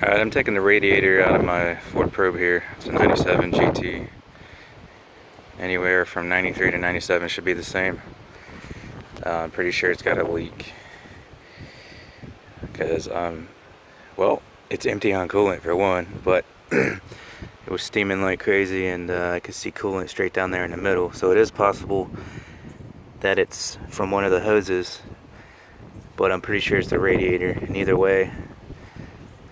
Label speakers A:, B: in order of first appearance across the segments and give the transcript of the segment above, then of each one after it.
A: Alright, I'm taking the radiator out of my Ford Probe here. It's a 97 GT. Anywhere from 93 to 97 should be the same. I'm pretty sure it's got a leak. Because, well, it's empty on coolant for one, but it was steaming like crazy and I could see coolant straight down there in the middle. So it is possible that it's from one of the hoses, but I'm pretty sure it's the radiator. And either way,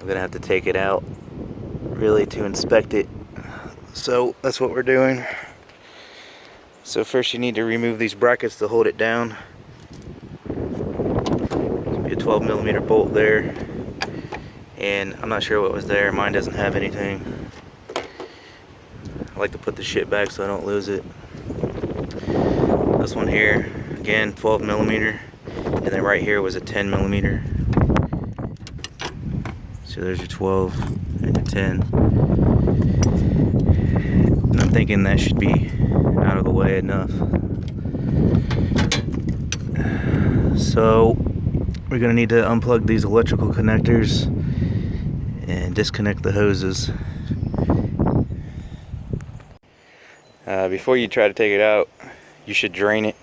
A: I'm gonna have to take it out really to inspect it. So that's what we're doing. So first you need to remove these brackets to hold it down. There'll be a 12mm bolt there, and I'm not sure what was there. Mine doesn't have anything. I like to put the shit back so I don't lose it. This one here, again, 12mm, and then right here was a 10mm. So there's your 12 and your 10. And I'm thinking that should be out of the way enough. So we're gonna need to unplug these electrical connectors and disconnect the hoses. Before you try to take it out, you should drain it.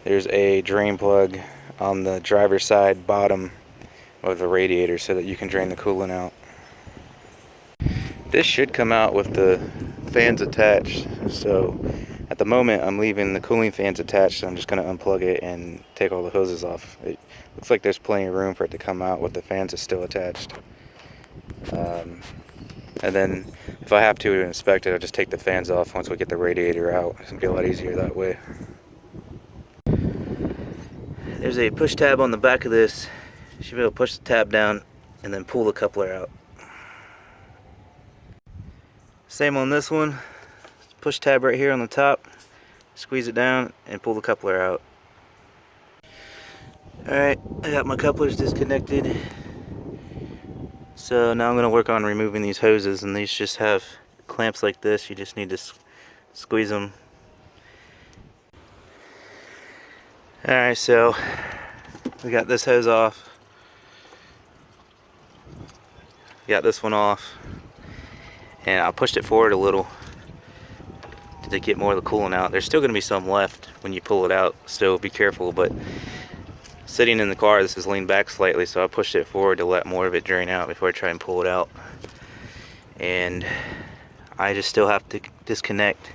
A: There's a drain plug on the driver's side bottom of the radiator so that you can drain the coolant out. This should come out with the fans attached, so at the moment I'm leaving the cooling fans attached, so I'm just going to unplug it and take all the hoses off. It looks like there's plenty of room for it to come out with the fans still attached. And then if I have to inspect it, I'll just take the fans off once we get the radiator out. It's going to be a lot easier that way. There's a push tab on the back of this. You should be able to push the tab down and then pull the coupler out. Same on this one. Push tab right here on the top. Squeeze it down and pull the coupler out. Alright, I got my couplers disconnected. So now I'm going to work on removing these hoses, and these just have clamps like this. You just need to squeeze them. Alright, so we got this hose off. Got this one off, and I pushed it forward a little to get more of the coolant out. There's still going to be some left when you pull it out, so be careful. But sitting in the car, this is leaned back slightly, so I pushed it forward to let more of it drain out before I try and pull it out. And I just still have to disconnect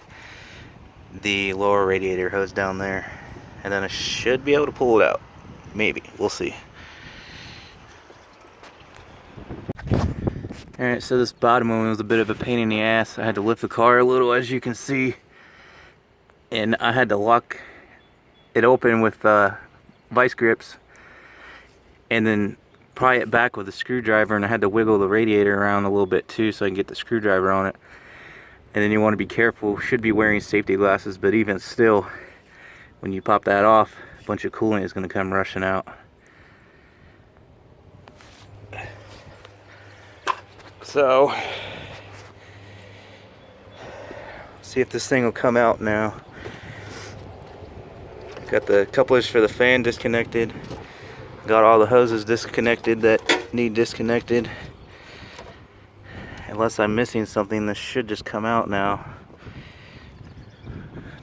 A: the lower radiator hose down there, and then I should be able to pull it out. Maybe, we'll see. Alright, so this bottom one was a bit of a pain in the ass. I had to lift the car a little, as you can see, and I had to lock it open with vice grips and then pry it back with a screwdriver, and I had to wiggle the radiator around a little bit too so I can get the screwdriver on it. And then you want to be careful, should be wearing safety glasses, but even still, when you pop that off, a bunch of coolant is going to come rushing out. So, see if this thing will come out now. Got the couplers for the fan disconnected. Got all the hoses disconnected that need disconnected. Unless I'm missing something, this should just come out now.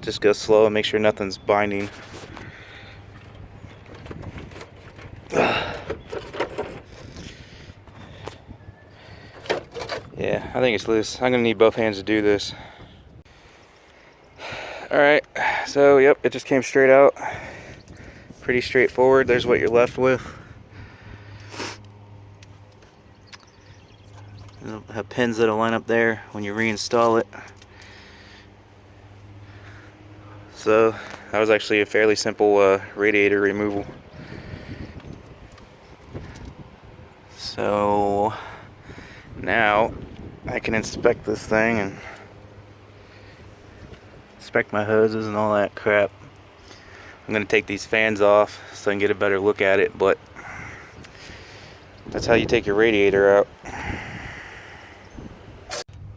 A: Just go slow and make sure nothing's binding. Yeah, I think it's loose. I'm gonna need both hands to do this. Alright, so yep, it just came straight out. Pretty straightforward. There's what you're left with. You'll have pins that'll line up there when you reinstall it. So that was actually a fairly simple radiator removal. So now I can inspect this thing and inspect my hoses and all that crap. I'm going to take these fans off so I can get a better look at it, but that's how you take your radiator out.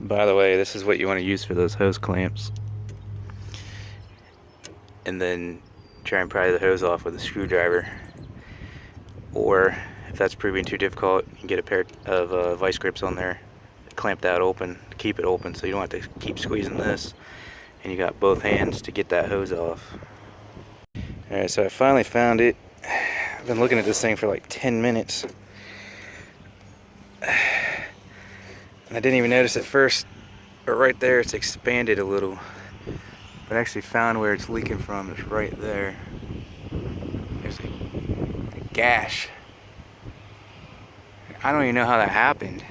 A: By the way, this is what you want to use for those hose clamps. And then try and pry the hose off with a screwdriver. Or if that's proving too difficult, you can get a pair of vice grips on there, clamp that open, keep it open so you don't have to keep squeezing this, and you got both hands to get that hose off. Alright, so I finally found it. I've been looking at this thing for like 10 minutes. And I didn't even notice at first, but right there it's expanded a little. But I actually found where it's leaking from. It's right there. There's a gash. I don't even know how that happened,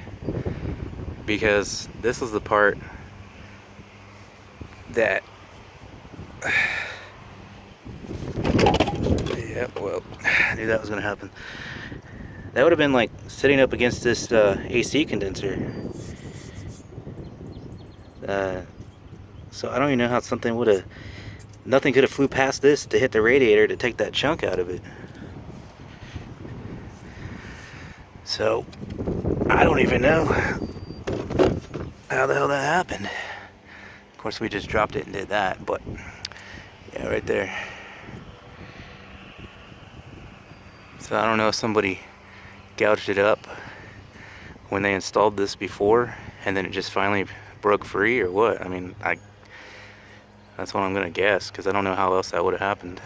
A: because this was the part that yeah, well, I knew that was gonna happen. That would have been like sitting up against this AC condenser. So I don't even know how something would have, nothing could have flew past this to hit the radiator to take that chunk out of it. So I don't even know how the hell that happened. Of course we just dropped it and did that, but yeah, right there. So I don't know if somebody gouged it up when they installed this before and then it just finally broke free or what. I mean, that's what I'm gonna guess, because I don't know how else that would have happened.